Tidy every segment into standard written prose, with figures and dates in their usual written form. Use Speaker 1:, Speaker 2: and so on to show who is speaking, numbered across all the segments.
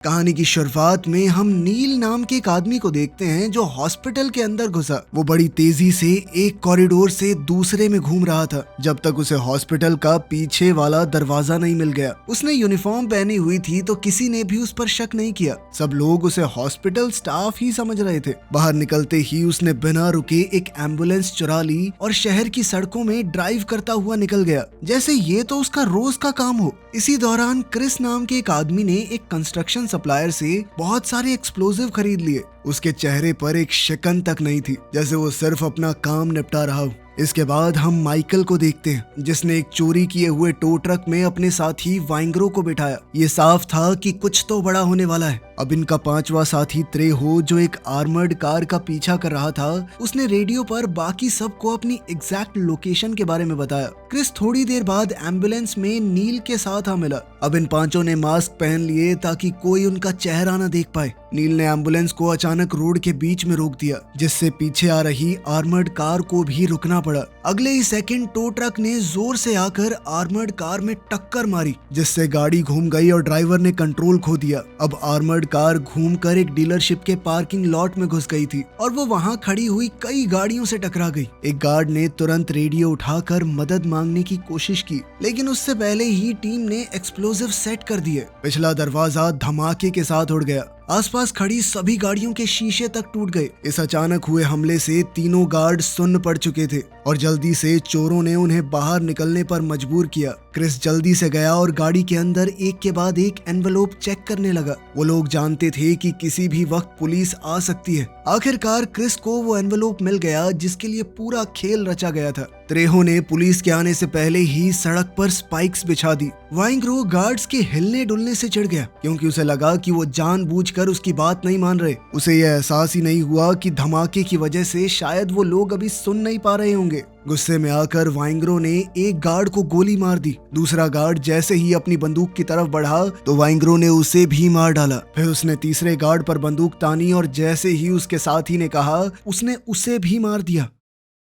Speaker 1: कहानी की शुरुआत में हम नील नाम के एक आदमी को देखते हैं जो हॉस्पिटल के अंदर घुसा। वो बड़ी तेजी से एक कॉरिडोर से दूसरे में घूम रहा था जब तक उसे हॉस्पिटल का पीछे वाला दरवाजा नहीं मिल गया। उसने यूनिफॉर्म पहनी हुई थी तो किसी ने भी उस पर शक नहीं किया। सब लोग उसे हॉस्पिटल स्टाफ ही समझ रहे थे। बाहर निकलते ही उसने बिना रुके एक एम्बुलेंस चुरा ली और शहर की सड़कों में ड्राइव करता हुआ निकल गया, जैसे ये तो उसका रोज का काम हो। इसी दौरान क्रिस नाम के एक आदमी ने एक कंस्ट्रक्शन सप्लायर से बहुत सारे एक्सप्लोजिव खरीद लिए। उसके चेहरे पर एक शिकन तक नहीं थी, जैसे वो सिर्फ अपना काम निपटा रहा हो। इसके बाद हम माइकल को देखते हैं जिसने एक चोरी किए हुए टो ट्रक में अपने साथी वाइंग्रो को बिठाया। ये साफ था कि कुछ तो बड़ा होने वाला है। अब इनका पांचवा साथी त्रेहो जो एक आर्मर्ड कार का पीछा कर रहा था, उसने रेडियो पर बाकी सबको अपनी एग्जैक्ट लोकेशन के बारे में बताया। क्रिस थोड़ी देर बाद एम्बुलेंस में नील के साथ आ मिला। अब इन पांचों ने मास्क पहन लिए ताकि कोई उनका चेहरा न देख पाए। नील ने एम्बुलेंस को अचानक रोड के बीच में रोक दिया, जिससे पीछे आ रही आर्मर्ड कार को भी रुकना पड़ा। अगले ही सेकंड टो ट्रक ने जोर से आकर आर्मर्ड कार में टक्कर मारी, जिससे गाड़ी घूम गई और ड्राइवर ने कंट्रोल खो दिया। अब आर्मर्ड कार घूमकर एक डीलरशिप के पार्किंग लॉट में घुस गई थी और वो वहां खड़ी हुई कई गाड़ियों से टकरा गई। एक गार्ड ने तुरंत रेडियो उठाकर मदद मांगने की कोशिश की, लेकिन उससे पहले ही टीम ने एक्सप्लोजिव सेट कर दिए। पिछला दरवाजा धमाके के साथ उड़ गया। आसपास खड़ी सभी गाड़ियों के शीशे तक टूट गए। इस अचानक हुए हमले से तीनों गार्ड सुन्न पड़ चुके थे और जल्दी से चोरों ने उन्हें बाहर निकलने पर मजबूर किया। क्रिस जल्दी से गया और गाड़ी के अंदर एक के बाद एक एनवेलोप चेक करने लगा। वो लोग जानते थे कि किसी भी वक्त पुलिस आ सकती है। आखिरकार क्रिस को वो एनवेलोप मिल गया जिसके लिए पूरा खेल रचा गया था। त्रेहो ने पुलिस के आने से पहले ही सड़क पर स्पाइक्स बिछा दी। वाइंग्रो गार्ड्स के हिलने डुलने से चिढ़ गया क्योंकि उसे लगा कि वो जानबूझकर उसकी बात नहीं मान रहे। उसे यह एहसास ही नहीं हुआ कि धमाके की वजह से शायद वो लोग अभी सुन नहीं पा रहे होंगे। गुस्से में आकर वाइंग्रो ने एक गार्ड को गोली मार दी। दूसरा गार्ड जैसे ही अपनी बंदूक की तरफ बढ़ा तो वाइंग्रो ने उसे भी मार डाला। फिर उसने तीसरे गार्ड पर बंदूक तानी और जैसे ही उसके साथी ने कहा, उसने उसे भी मार दिया।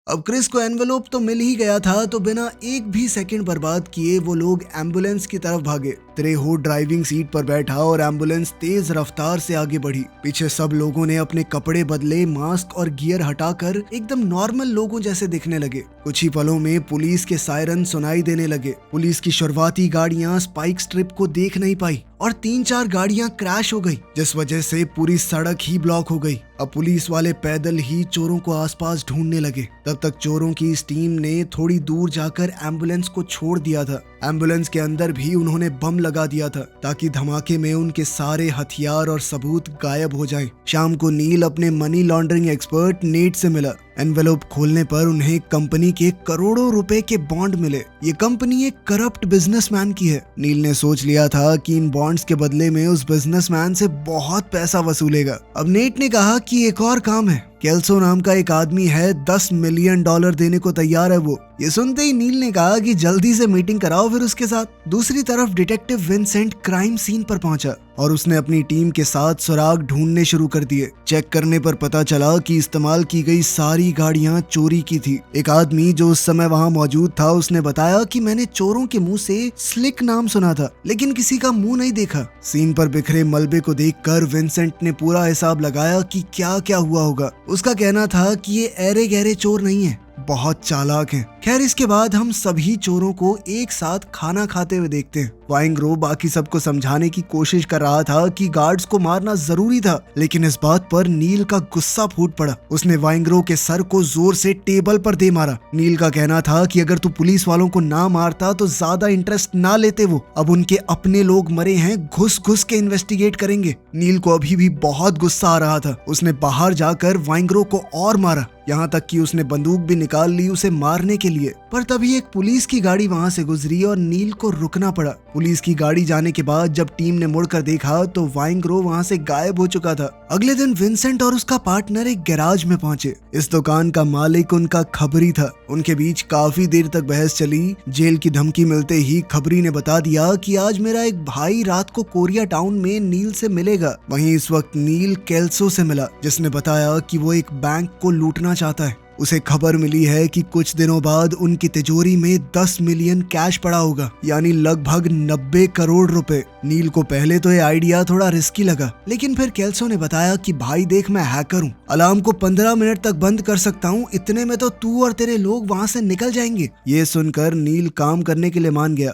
Speaker 1: अब क्रिस को एनवेलोप तो मिल ही गया था, तो बिना एक भी सेकंड बर्बाद किए वो लोग एम्बुलेंस की तरफ भागे। त्रेहो ड्राइविंग सीट पर बैठा और एम्बुलेंस तेज रफ्तार से आगे बढ़ी। पीछे सब लोगों ने अपने कपड़े बदले, मास्क और गियर हटाकर एकदम नॉर्मल लोगों जैसे दिखने लगे। कुछ ही पलों में पुलिस के सायरन सुनाई देने लगे। पुलिस की शुरुआती गाड़ियां स्पाइक स्ट्रिप को देख नहीं पाई और 3-4 गाड़ियां क्रैश हो गई, जिस वजह से पूरी सड़क ही ब्लॉक हो गई। अब पुलिस वाले पैदल ही चोरों को आसपास ढूंढने लगे। तब तक चोरों की इस टीम ने थोड़ी दूर जाकर एम्बुलेंस को छोड़ दिया था। एम्बुलेंस के अंदर भी उन्होंने बम लगा दिया था ताकि धमाके में उनके सारे हथियार और सबूत गायब हो जाएं। शाम को नील अपने मनी लॉन्ड्रिंग एक्सपर्ट नेट से मिला। एनवेलोप खोलने पर उन्हें कंपनी के करोड़ों रुपए के बॉन्ड मिले। ये कंपनी एक करप्ट बिजनेसमैन की है। नील ने सोच लिया था कि इन बॉन्ड्स के बदले में उस बिजनेसमैन से बहुत पैसा वसूलेगा। अब नेट ने कहा कि एक और काम है। केल्सो नाम का एक आदमी है, $10 मिलियन देने को तैयार है वो। ये सुनते ही नील ने कहा कि जल्दी से मीटिंग कराओ फिर उसके साथ। दूसरी तरफ डिटेक्टिव विंसेंट क्राइम सीन पर पहुंचा और उसने अपनी टीम के साथ सुराग ढूंढने शुरू कर दिए। चेक करने पर पता चला कि इस्तेमाल की गई सारी गाड़ियां चोरी की थी। एक आदमी जो उस समय वहां मौजूद था, उसने बताया कि मैंने चोरों के मुंह से स्लिक नाम सुना था, लेकिन किसी का मुंह नहीं देखा। सीन पर बिखरे मलबे को देखकर विंसेंट ने पूरा हिसाब लगाया कि क्या क्या हुआ होगा। उसका कहना था कि ये ऐरे गहरे चोर नहीं है, बहुत चालाक हैं। खैर, इसके बाद हम सभी चोरों को एक साथ खाना खाते हुए देखते हैं। वाइंग्रो बाकी सबको समझाने की कोशिश कर रहा था कि गार्ड्स को मारना जरूरी था, लेकिन इस बात पर नील का गुस्सा फूट पड़ा। उसने वाइंग्रो के सर को जोर से टेबल पर दे मारा। नील का कहना था कि अगर तू पुलिस वालों को ना मारता तो ज्यादा इंटरेस्ट ना लेते वो। अब उनके अपने लोग मरे हैं, घुस घुस के इन्वेस्टिगेट करेंगे। नील को अभी भी बहुत गुस्सा आ रहा था। उसने बाहर जाकर वाइंग्रो को और मारा, यहाँ तक कि उसने बंदूक भी निकाल ली उसे मारने के लिए। पर तभी एक पुलिस की गाड़ी वहां से गुजरी और नील को रुकना पड़ा। पुलिस की गाड़ी जाने के बाद जब टीम ने मुड़कर देखा तो वाइंग्रो वहां से गायब हो चुका था। अगले दिन विंसेंट और उसका पार्टनर एक गैराज में पहुंचे। इस दुकान का मालिक उनका खबरी था। उनके बीच काफी देर तक बहस चली। जेल की धमकी मिलते ही खबरी ने बता दिया कि आज मेरा एक भाई रात को कोरिया टाउन में नील से मिलेगा। वहीं इस वक्त नील केल्सो से मिला, जिसने बताया कि वो एक बैंक को लूटना चाहता है। उसे खबर मिली है कि कुछ दिनों बाद उनकी तिजोरी में 10 मिलियन कैश पड़ा होगा, यानी लगभग 90 करोड़ रुपए। नील को पहले तो ये आइडिया थोड़ा रिस्की लगा, लेकिन फिर केल्सो ने बताया कि भाई देख, मैं हैकर हूँ, अलार्म को 15 मिनट तक बंद कर सकता हूँ, इतने में तो तू और तेरे लोग वहां से निकल जाएंगे। ये सुनकर नील काम करने के लिए मान गया।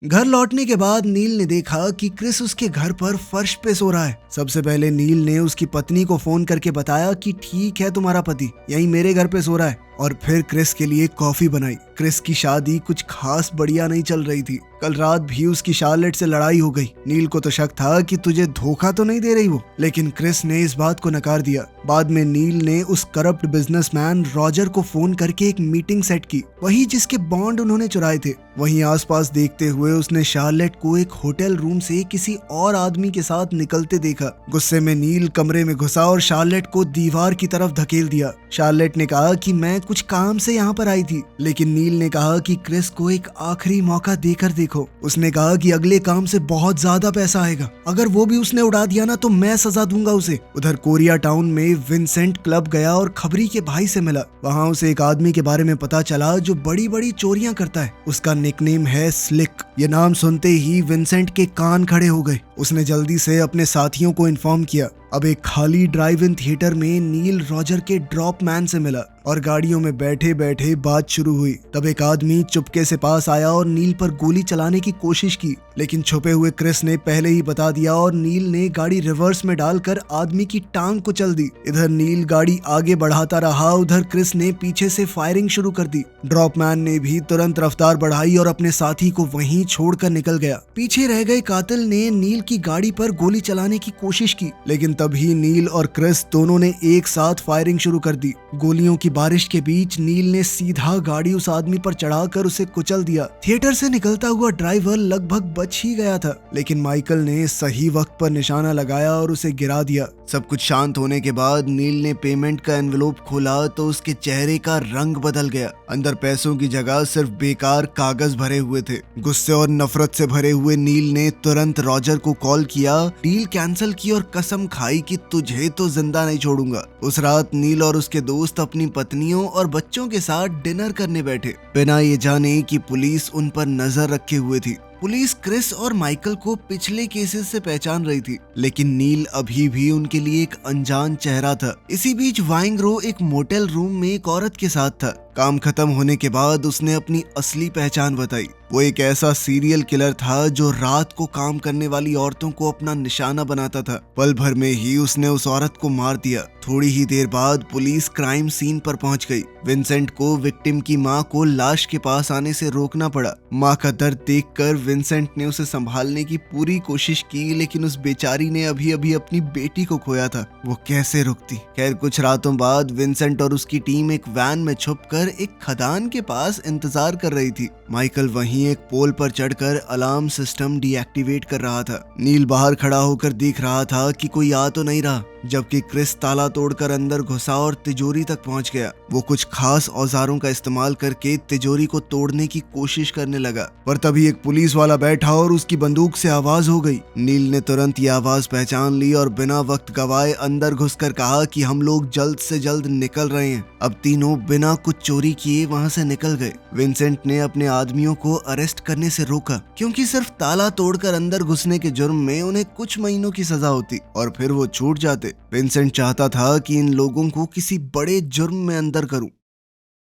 Speaker 1: घर लौटने के बाद नील ने देखा कि क्रिस उसके घर पर फर्श पे सो रहा है। सबसे पहले नील ने उसकी पत्नी को फोन करके बताया कि ठीक है, तुम्हारा पति यहीं मेरे घर पे सो रहा है, और फिर क्रिस के लिए कॉफी बनाई। क्रिस की शादी कुछ खास बढ़िया नहीं चल रही थी। कल रात भी उसकी शार्लेट से लड़ाई हो गई। नील को तो शक था कि तुझे धोखा तो नहीं दे रही वो, लेकिन क्रिस ने इस बात को नकार दिया। बाद में नील ने उस करप्ट बिजनेसमैन रॉजर को फोन करके एक मीटिंग सेट की, वही जिसके बॉन्ड उन्होंने चुराए थे। वहीं आसपास देखते हुए उसने शार्लेट को एक होटल रूम से किसी और आदमी के साथ निकलते देखा। गुस्से में नील कमरे में घुसा और शार्लेट को दीवार की तरफ धकेल दिया। शार्लेट ने कहा कि मैं कुछ काम से यहाँ पर आई थी, लेकिन नील ने कहा कि क्रिस को एक आखिरी मौका देकर देखो। उसने कहा कि अगले काम से बहुत ज्यादा पैसा आएगा, अगर वो भी उसने उड़ा दिया ना तो मैं सजा दूंगा उसे। उधर कोरिया टाउन में विंसेंट क्लब गया और खबरी के भाई से मिला। वहाँ उसे एक आदमी के बारे में पता चला जो बड़ी बड़ी चोरियां करता है। उसका निकनेम है स्लिक। ये नाम सुनते ही विंसेंट के कान खड़े हो गए। उसने जल्दी से अपने साथियों को इन्फॉर्म किया। अब एक खाली ड्राइव इन थिएटर में नील रॉजर के ड्रॉप मैन से मिला और गाड़ियों में बैठे बैठे बात शुरू हुई। तब एक आदमी चुपके से पास आया और नील पर गोली चलाने की कोशिश की, लेकिन छुपे हुए क्रिस ने पहले ही बता दिया और नील ने गाड़ी रिवर्स में डालकर आदमी की टांग कुचल दी। इधर नील गाड़ी आगे बढ़ाता रहा, उधर क्रिस ने पीछे से फायरिंग शुरू कर दी। ड्रॉप मैन ने भी तुरंत रफ्तार बढ़ाई और अपने साथी को वहीं छोड़कर निकल गया। पीछे रह गए कातिल ने नील की गाड़ी पर गोली चलाने की कोशिश की, लेकिन तभी नील और क्रिस दोनों ने एक साथ फायरिंग शुरू कर दी। गोलियों की बारिश के बीच नील ने सीधा गाड़ी उस आदमी पर चढ़ाकर उसे कुचल दिया। थिएटर से निकलता हुआ ड्राइवर लगभग बच ही गया था, लेकिन माइकल ने सही वक्त पर निशाना लगाया और उसे गिरा दिया। सब कुछ शांत होने के बाद नील ने पेमेंट का एनवेलोप खोला तो उसके चेहरे का रंग बदल गया। अंदर पैसों की जगह सिर्फ बेकार कागज भरे हुए थे। गुस्से और नफरत से भरे हुए नील ने तुरंत रॉजर को कॉल किया, डील कैंसिल की और कसम खाई कि तुझे तो जिंदा नहीं छोड़ूंगा। उस रात नील और उसके दोस्त अपनी पत्नियों और बच्चों के साथ डिनर करने बैठे, बिना ये जाने कि पुलिस उन पर नजर रखे हुए थी। पुलिस क्रिस और माइकल को पिछले केसेस से पहचान रही थी, लेकिन नील अभी भी उनके लिए एक अनजान चेहरा था। इसी बीच वाइंग्रो एक मोटेल रूम में एक औरत के साथ था। काम खत्म होने के बाद उसने अपनी असली पहचान बताई। वो एक ऐसा सीरियल किलर था जो रात को काम करने वाली औरतों को अपना निशाना बनाता था। पल भर में ही उसने उस औरत को मार दिया। थोड़ी ही देर बाद पुलिस क्राइम सीन पर पहुंच गई। विंसेंट को विक्टिम की मां को लाश के पास आने से रोकना पड़ा। मां का दर्द देखकर विंसेंट ने उसे संभालने की पूरी कोशिश की, लेकिन उस बेचारी ने अभी अभी अपनी बेटी को खोया था, वो कैसे रुकती। खैर कुछ रातों बाद विंसेंट और उसकी टीम एक वैन में छुपकर एक खदान के पास इंतजार कर रही थी। माइकल वहीं एक पोल पर चढ़कर अलार्म सिस्टम डीएक्टिवेट कर रहा था। नील बाहर खड़ा होकर देख रहा था कि कोई आ तो नहीं रहा, जबकि क्रिस ताला तोड़कर अंदर घुसा और तिजोरी तक पहुंच गया। वो कुछ खास औजारों का इस्तेमाल करके तिजोरी को तोड़ने की कोशिश करने लगा, पर तभी एक पुलिस वाला बैठा और उसकी बंदूक से आवाज हो गई। नील ने तुरंत ये आवाज पहचान ली और बिना वक्त गवाए अंदर घुसकर कहा कि हम लोग जल्द से जल्द निकल रहे हैं। अब तीनों बिना कुछ चोरी किए वहां से निकल गए। विंसेंट ने अपने आदमियों को अरेस्ट करने से रोका, क्योंकि सिर्फ ताला तोड़कर अंदर घुसने के जुर्म में उन्हें कुछ महीनों की सजा होती और फिर वो छूट जाते। विंसेंट चाहता था कि इन लोगों को किसी बड़े जुर्म में अंदर करूं।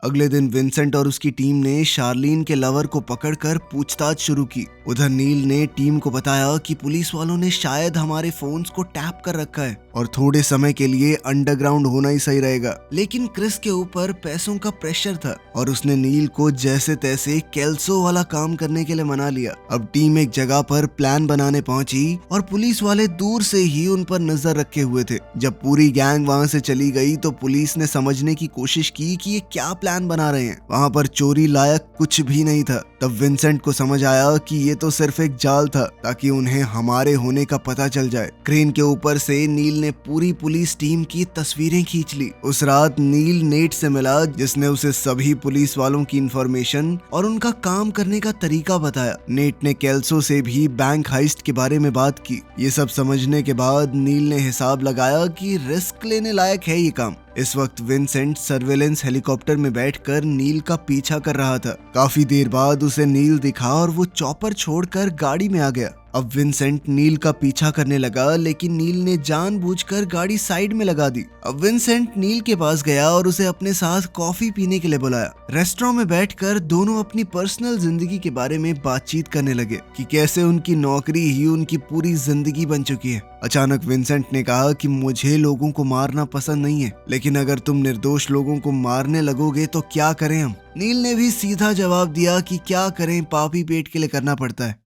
Speaker 1: अगले दिन विंसेंट और उसकी टीम ने शार्लीन के लवर को पकड़कर पूछताछ शुरू की। उधर नील ने टीम को बताया कि पुलिस वालों ने शायद हमारे फोन्स को टैप कर रखा है और थोड़े समय के लिए अंडरग्राउंड होना ही सही रहेगा। लेकिन क्रिस के ऊपर पैसों का प्रेशर था और उसने नील को जैसे तैसे केल्सो वाला काम करने के लिए मना लिया। अब टीम एक जगह पर प्लान बनाने पहुंची और पुलिस वाले दूर से ही उन पर नजर रखे हुए थे। जब पूरी गैंग वहां से चली गई तो पुलिस ने समझने की कोशिश की कि ये क्या प्लान बना रहे हैं। वहां पर चोरी लायक कुछ भी नहीं था। तब विंसेंट को समझ आया कि ये तो सिर्फ एक जाल था ताकि उन्हें हमारे होने का पता चल जाए। क्रेन के ऊपर से नील ने पूरी पुलिस टीम की तस्वीरें खींच ली। उस रात नील नेट से मिला, जिसने उसे सभी पुलिस वालों की इंफॉर्मेशन और उनका काम करने का तरीका बताया। नेट ने केल्सो से भी बैंक हाइस्ट के बारे में बात की। ये सब समझने के बाद नील ने हिसाब लगाया कि रिस्क लेने लायक है ये काम। इस वक्त विंसेंट सर्वेलेंस हेलीकॉप्टर में बैठकर नील का पीछा कर रहा था। काफी देर बाद उसे नील दिखा और वो चॉपर छोड़कर गाड़ी में आ गया। अब विंसेंट नील का पीछा करने लगा, लेकिन नील ने जानबूझकर गाड़ी साइड में लगा दी। अब विंसेंट नील के पास गया और उसे अपने साथ कॉफी पीने के लिए बुलाया। रेस्टोरेंट में बैठकर दोनों अपनी पर्सनल जिंदगी के बारे में बातचीत करने लगे कि कैसे उनकी नौकरी ही उनकी पूरी जिंदगी बन चुकी है। अचानक विंसेंट ने कहा कि मुझे लोगों को मारना पसंद नहीं है, लेकिन अगर तुम निर्दोष लोगों को मारने लगोगे तो क्या करें हम। नील ने भी सीधा जवाब दिया कि क्या करें, पापी पेट के लिए करना पड़ता है।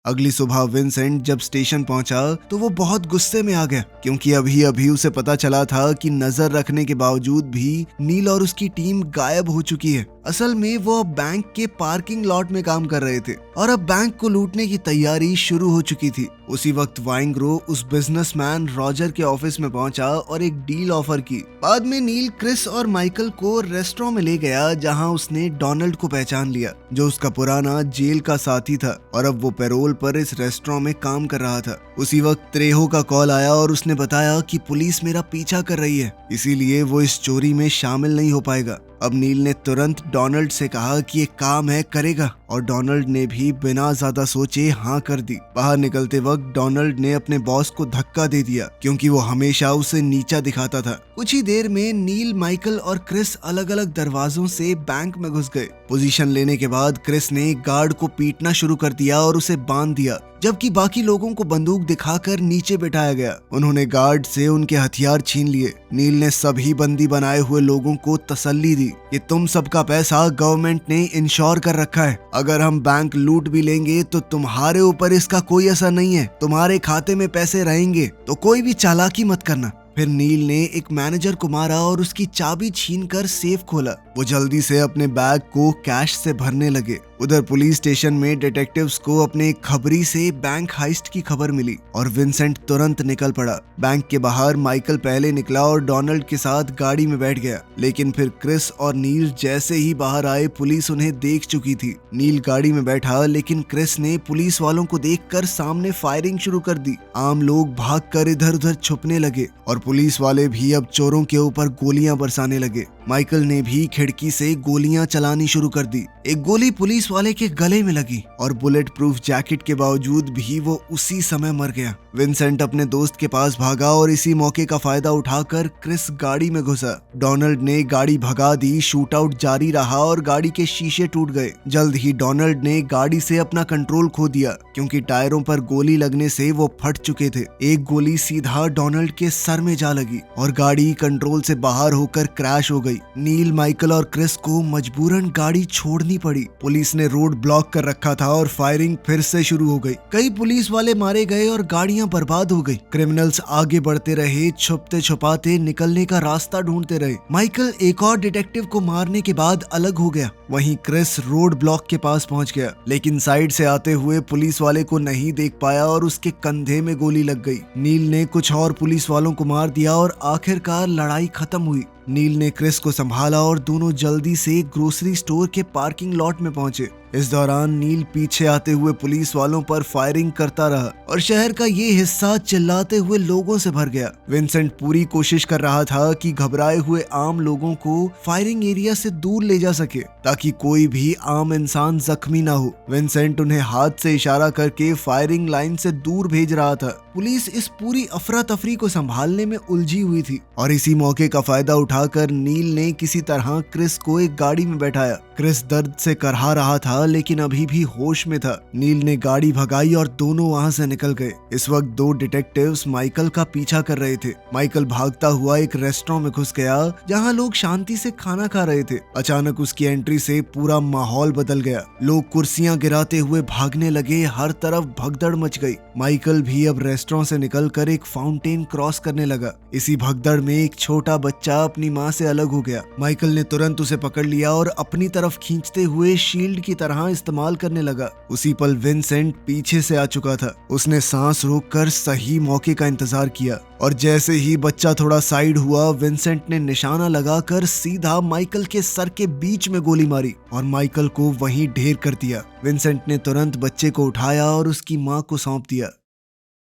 Speaker 1: अगली सुबह विंसेंट जब स्टेशन पहुंचा तो वो बहुत गुस्से में आ गया, क्योंकि अभी अभी उसे पता चला था कि नजर रखने के बावजूद भी नील और उसकी टीम गायब हो चुकी है। असल में वो अब बैंक के पार्किंग लॉट में काम कर रहे थे और अब बैंक को लूटने की तैयारी शुरू हो चुकी थी। उसी वक्त वाइंग्रो उस बिजनेसमैन रॉजर के ऑफिस में पहुंचा और एक डील ऑफर की। बाद में नील क्रिस और माइकल को रेस्टोरेंट में ले गया, जहां उसने डोनाल्ड को पहचान लिया, जो उसका पुराना जेल का साथी था और अब वो पैरोल पर इस रेस्टोरेंट में काम कर रहा था। उसी वक्त त्रेहो का कॉल आया और उसने बताया कि पुलिस मेरा पीछा कर रही है, इसीलिए वो इस चोरी में शामिल नहीं हो पाएगा। अब नील ने तुरंत डोनाल्ड से कहा कि ये काम है, करेगा, और डोनाल्ड ने भी बिना ज्यादा सोचे हाँ कर दी। बाहर निकलते वक्त डोनाल्ड ने अपने बॉस को धक्का दे दिया, क्योंकि वो हमेशा उसे नीचा दिखाता था। कुछ ही देर में नील, माइकल और क्रिस अलग अलग दरवाजों से बैंक में घुस गए। पोजीशन लेने के बाद क्रिस ने गार्ड को पीटना शुरू कर दिया और उसे बांध दिया, जबकि बाकी लोगों को बंदूक दिखाकर नीचे बिठाया गया। उन्होंने गार्ड से उनके हथियार छीन लिए। नील ने सभी बंदी बनाए हुए लोगों को तसल्ली दी कि तुम सबका पैसा गवर्नमेंट ने इंश्योर कर रखा है, अगर हम बैंक लूट भी लेंगे तो तुम्हारे ऊपर इसका कोई असर नहीं है, तुम्हारे खाते में पैसे रहेंगे, तो कोई भी चालाकी मत करना। फिर नील ने एक मैनेजर को मारा और उसकी चाबी छीनकर सेफ खोला। वो जल्दी से अपने बैग को कैश से भरने लगे। उधर पुलिस स्टेशन में डिटेक्टिव्स को अपने एक खबरी से बैंक हाइस्ट की खबर मिली और विंसेंट तुरंत निकल पड़ा। बैंक के बाहर माइकल पहले निकला और डोनाल्ड के साथ गाड़ी में बैठ गया, लेकिन फिर क्रिस और नील जैसे ही बाहर आए पुलिस उन्हें देख चुकी थी। नील गाड़ी में बैठा, लेकिन क्रिस ने पुलिस वालों को देखकर सामने फायरिंग शुरू कर दी। आम लोग भागकर इधर उधर छुपने लगे और पुलिस वाले भी अब चोरों के ऊपर गोलियां बरसाने लगे। माइकल ने भी खिड़की से गोलियां चलानी शुरू कर दी। एक गोली पुलिस वाले के गले में लगी और बुलेट प्रूफ जैकेट के बावजूद भी वो उसी समय मर गया। विंसेंट अपने दोस्त के पास भागा और इसी मौके का फायदा उठाकर क्रिस गाड़ी में घुसा। डोनाल्ड ने गाड़ी भगा दी, शूटआउट जारी रहा और गाड़ी के शीशे टूट गए। जल्द ही डोनाल्ड ने गाड़ी से अपना कंट्रोल खो दिया, क्योंकि टायरों पर गोली लगने से वो फट चुके थे। एक गोली सीधा डोनाल्ड के सर में जा लगी और गाड़ी कंट्रोल से बाहर होकर क्रैश हो गई। नील, माइकल और क्रिस को मजबूरन गाड़ी छोड़नी पड़ी। पुलिस ने रोड ब्लॉक कर रखा था और फायरिंग फिर से शुरू हो गई। कई पुलिस वाले मारे गए और गाड़ियां बर्बाद हो गई। क्रिमिनल्स आगे बढ़ते रहे, छुपते छुपाते निकलने का रास्ता ढूंढते रहे। माइकल एक और डिटेक्टिव को मारने के बाद अलग हो गया। वहीं क्रिस रोड ब्लॉक के पास पहुंच गया, लेकिन साइड से आते हुए पुलिस वाले को नहीं देख पाया और उसके कंधे में गोली लग गई। नील ने कुछ और पुलिस वालों को मार दिया और आखिरकार लड़ाई खत्म हुई। नील ने क्रिस को संभाला और दोनों जल्दी से ग्रोसरी स्टोर के पार्किंग लॉट में पहुंचे। इस दौरान नील पीछे आते हुए पुलिस वालों पर फायरिंग करता रहा और शहर का ये हिस्सा चिल्लाते हुए लोगों से भर गया। विंसेंट पूरी कोशिश कर रहा था कि घबराए हुए आम लोगों को फायरिंग एरिया से दूर ले जा सके, ताकि कोई भी आम इंसान जख्मी ना हो। विंसेंट उन्हें हाथ से इशारा करके फायरिंग लाइन से दूर भेज रहा था। पुलिस इस पूरी अफरा तफरी को संभालने में उलझी हुई थी और इसी मौके का फायदा उठाकर नील ने किसी तरह क्रिस को एक गाड़ी में बैठाया। क्रिस दर्द से करहा रहा था, लेकिन अभी भी होश में था। नील ने गाड़ी भगाई और दोनों वहां से निकल गए। इस वक्त दो डिटेक्टिव्स माइकल का पीछा कर रहे थे। माइकल भागता हुआ एक रेस्टोरेंट में घुस गया, जहां लोग शांति से खाना खा रहे थे। अचानक उसकी एंट्री से पूरा माहौल बदल गया। लोग कुर्सियां गिराते हुए भागने लगे, हर तरफ भगदड़ मच गई। माइकल भी अब रेस्टोरेंट से निकलकर एक फाउंटेन क्रॉस करने लगा। इसी भगदड़ में एक छोटा बच्चा अपनी माँ से अलग हो गया। माइकल ने तुरंत उसे पकड़ लिया और अपनी तरफ खींचते हुए शील्ड की तरह इस्तेमाल करने लगा। उसी पल विंसेंट पीछे से आ चुका था। उसने सांस रोककर सही मौके का इंतजार किया और जैसे ही बच्चा थोड़ा साइड हुआ, विंसेंट ने निशाना लगाकर सीधा माइकल के सर के बीच में गोली मारी और माइकल को वहीं ढेर कर दिया। विंसेंट ने तुरंत बच्चे को उठाया और उसकी मां को सौंप दिया।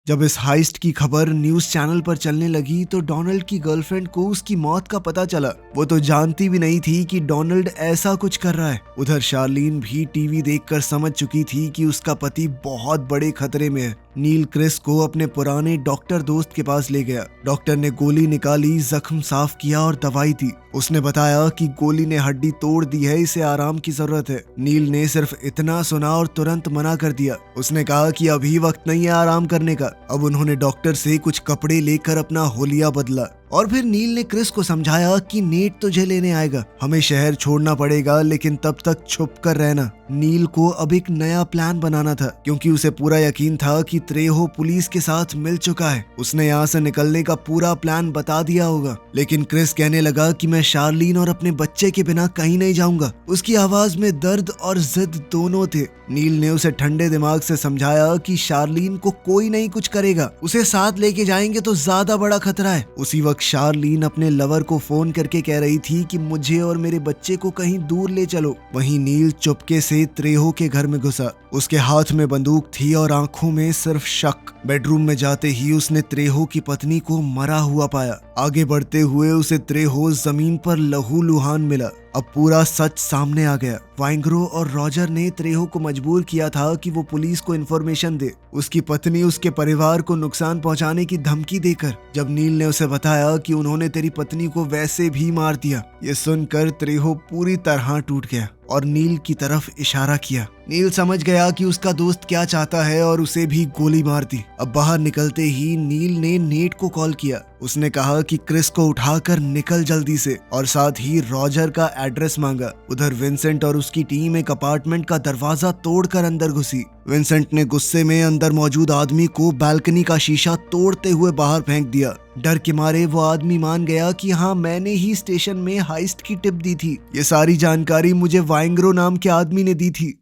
Speaker 1: जब इस हाइस्ट की खबर न्यूज चैनल पर चलने लगी तो डोनाल्ड की गर्लफ्रेंड को उसकी मौत का पता चला। वो तो जानती भी नहीं थी कि डोनाल्ड ऐसा कुछ कर रहा है। उधर शार्लीन भी टीवी देखकर समझ चुकी थी कि उसका पति बहुत बड़े खतरे में है। नील क्रिस को अपने पुराने डॉक्टर दोस्त के पास ले गया। डॉक्टर ने गोली निकाली, जख्म साफ किया और दवाई दी। उसने बताया कि गोली ने हड्डी तोड़ दी है, इसे आराम की जरूरत है। नील ने सिर्फ इतना सुना और तुरंत मना कर दिया। उसने कहा कि अभी वक्त नहीं है आराम करने का। अब उन्होंने डॉक्टर से कुछ कपड़े लेकर अपना होलिया बदला और फिर नील ने क्रिस को समझाया कि नेट तुझे लेने आएगा, हमें शहर छोड़ना पड़ेगा, लेकिन तब तक छुप कर रहना। नील को अब एक नया प्लान बनाना था, क्योंकि उसे पूरा यकीन था कि त्रेहो पुलिस के साथ मिल चुका है। उसने यहाँ से निकलने का पूरा प्लान बता दिया होगा। लेकिन क्रिस कहने लगा कि मैं शार्लीन और अपने बच्चे के बिना कहीं नहीं जाऊंगा। उसकी आवाज में दर्द और जिद दोनों थे। नील ने उसे ठंडे दिमाग से समझाया कि शार्लीन को कोई नहीं कुछ करेगा, उसे साथ लेके जाएंगे तो ज्यादा बड़ा खतरा है। उसी वक्त शार्लीन अपने लवर को फोन करके कह रही थी कि मुझे और मेरे बच्चे को कहीं दूर ले चलो। वहीं नील चुपके से त्रेहो के घर में घुसा। उसके हाथ में बंदूक थी और आंखों में सिर्फ शक। बेडरूम में जाते ही उसने त्रेहो की पत्नी को मरा हुआ पाया। आगे बढ़ते हुए उसे त्रेहो जमीन पर लहूलुहान मिला। अब पूरा सच सामने आ गया। वाइंग्रो और रॉजर ने त्रेहो को मजबूर किया था कि वो पुलिस को इन्फॉर्मेशन दे, उसकी पत्नी उसके परिवार को नुकसान पहुंचाने की धमकी देकर। जब नील ने उसे बताया कि उन्होंने तेरी पत्नी को वैसे भी मार दिया, ये सुनकर त्रेहो पूरी तरह टूट गया और नील की तरफ इशारा किया। नील समझ गया कि उसका दोस्त क्या चाहता है और उसे भी गोली मार दी। अब बाहर निकलते ही नील ने नेट को कॉल किया। उसने कहा कि क्रिस को उठाकर निकल जल्दी से, और साथ ही रॉजर का एड्रेस मांगा। उधर विंसेंट और उसकी टीम एक अपार्टमेंट का दरवाजा तोड़कर अंदर घुसी। विंसेंट ने गुस्से में अंदर मौजूद आदमी को बालकनी का शीशा तोड़ते हुए बाहर फेंक दिया। डर के मारे वो आदमी मान गया कि हाँ, मैंने ही स्टेशन में हाइस्ट की टिप दी थी। ये सारी जानकारी मुझे वाइंग्रो नाम के आदमी ने दी थी।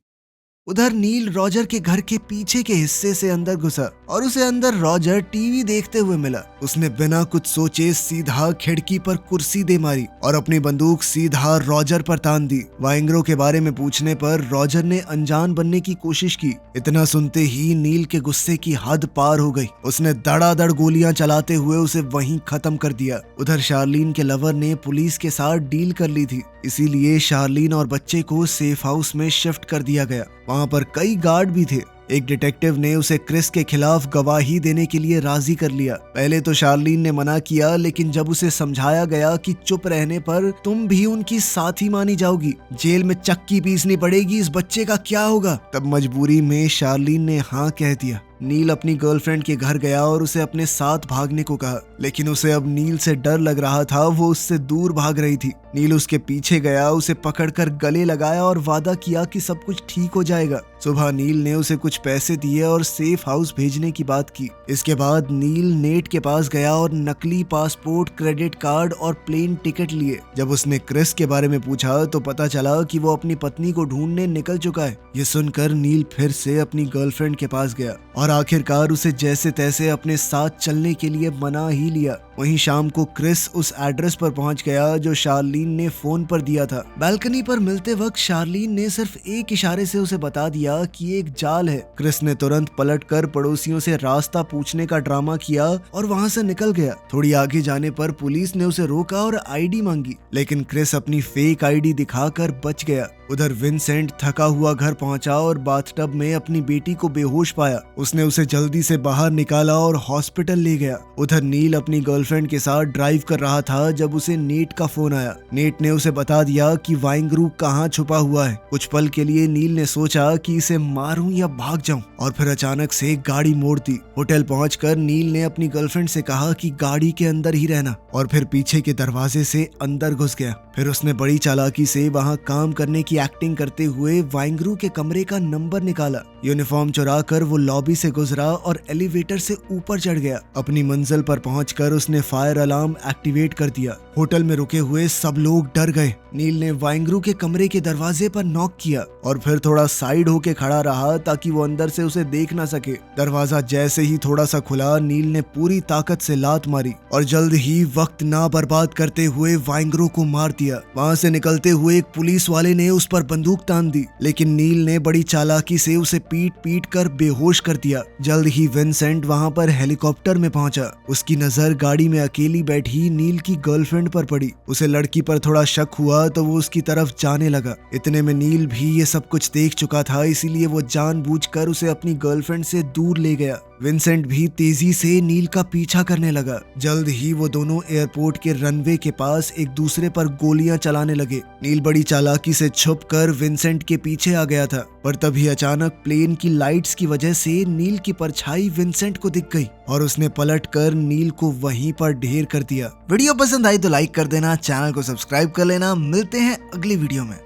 Speaker 1: उधर नील रॉजर के घर के पीछे के हिस्से से अंदर घुसा और उसे अंदर रॉजर टीवी देखते हुए मिला। उसने बिना कुछ सोचे सीधा खिड़की पर कुर्सी दे मारी और अपनी बंदूक सीधा रॉजर पर तान दी। वाइंग्रो के बारे में पूछने पर रॉजर ने अनजान बनने की कोशिश की। इतना सुनते ही नील के गुस्से की हद पार हो गई। उसने धड़ाधड़ गोलियां चलाते हुए उसे वहीं खत्म कर दिया। उधर शार्लीन के लवर ने पुलिस के साथ डील कर ली थी, इसीलिए शार्लीन और बच्चे को सेफ हाउस में शिफ्ट कर दिया गया। वहां पर कई गार्ड भी थे। एक डिटेक्टिव ने उसे क्रिस के खिलाफ गवाही देने के लिए राजी कर लिया। पहले तो शार्लीन ने मना किया, लेकिन जब उसे समझाया गया कि चुप रहने पर तुम भी उनकी साथी मानी जाओगी, जेल में चक्की पीसनी पड़ेगी, इस बच्चे का क्या होगा, तब मजबूरी में शार्लीन ने हाँ कह दिया। नील अपनी गर्लफ्रेंड के घर गया और उसे अपने साथ भागने को कहा, लेकिन उसे अब नील से डर लग रहा था। वो उससे दूर भाग रही थी। नील उसके पीछे गया, उसे पकड़कर गले लगाया और वादा किया कि सब कुछ ठीक हो जाएगा। सुबह नील ने उसे कुछ पैसे दिए और सेफ हाउस भेजने की बात की। इसके बाद नील नेट के पास गया और नकली पासपोर्ट, क्रेडिट कार्ड और प्लेन टिकट लिए। जब उसने क्रिस के बारे में पूछा तो पता चला कि वो अपनी पत्नी को ढूंढने निकल चुका है। ये सुनकर नील फिर से अपनी गर्लफ्रेंड के पास गया और आखिरकार उसे जैसे तैसे अपने साथ चलने के लिए मना ही लिया। वहीं शाम को क्रिस उस एड्रेस पर पहुंच गया जो शार्लीन ने फोन पर दिया था। बालकनी पर मिलते वक्त शार्लीन ने सिर्फ एक इशारे से उसे बता दिया कि एक जाल है। क्रिस ने तुरंत पलटकर पड़ोसियों से रास्ता पूछने का ड्रामा किया और वहां से निकल गया। थोड़ी आगे जाने पर पुलिस ने उसे रोका और आईडी मांगी, लेकिन क्रिस अपनी फेक आईडी दिखाकर बच गया। उधर विंसेंट थका हुआ घर पहुंचा और बाथटब में अपनी बेटी को बेहोश पाया। उसने उसे जल्दी से बाहर निकाला और हॉस्पिटल ले गया। उधर नील अपनी गर्लफ्रेंड के साथ ड्राइव कर रहा था जब उसे नेट का फोन आया। नेट ने उसे बता दिया कि वाइंग्रू कहाँ छुपा हुआ है। कुछ पल के लिए नील ने सोचा कि इसे मारूं या भाग जाऊं, और फिर अचानक से गाड़ी मोड़ दी। होटल पहुंचकर नील ने अपनी गर्लफ्रेंड से कहा कि गाड़ी के अंदर ही रहना, और फिर पीछे के दरवाजे से अंदर घुस गया। फिर उसने बड़ी चालाकी से वहां काम करने की एक्टिंग करते हुए वाइंग्रू के कमरे का नंबर निकाला। यूनिफॉर्म चुरा कर वो लॉबी से गुजरा और एलिवेटर से ऊपर चढ़ गया। अपनी मंजिल पर पहुंचकर उसने फायर अलार्म एक्टिवेट कर दिया। होटल में रुके हुए सब लोग डर गए। नील ने वाइंगरू के कमरे के दरवाजे पर नॉक किया और फिर थोड़ा साइड होके खड़ा रहा ताकि वो अंदर से उसे देख ना सके। दरवाजा जैसे ही थोड़ा सा खुला, नील ने पूरी ताकत से लात मारी और जल्द ही वक्त ना बर्बाद करते हुए वाइंगरू को मार दिया। वहाँ से निकलते हुए एक पुलिस वाले ने उस पर बंदूक तान दी, लेकिन नील ने बड़ी चालाकी से उसे पीट पीट कर बेहोश कर दिया। जल्द ही विंसेंट वहाँ पर हेलीकॉप्टर में पहुंचा। उसकी नजर गाड़ी में अकेली बैठी नील की गर्लफ्रेंड पर पड़ी। उसे लड़की पर थोड़ा शक हुआ तो वो उसकी तरफ जाने लगा। इतने में नील भी ये सब कुछ देख चुका था, इसीलिए वो जानबूझकर उसे अपनी गर्लफ्रेंड से दूर ले गया। विंसेंट भी तेजी से नील का पीछा करने लगा। जल्द ही वो दोनों एयरपोर्ट के रनवे के पास एक दूसरे पर गोलियां चलाने लगे। नील बड़ी चालाकी से छुपकर विंसेंट के पीछे आ गया था, पर तभी अचानक प्लेन की लाइट्स की वजह से नील की परछाई विंसेंट को दिख गई और उसने पलटकर नील को वहीं पर ढेर कर दिया। वीडियो पसंद आई तो लाइक कर देना, चैनल को सब्सक्राइब कर लेना। मिलते हैं अगली वीडियो में।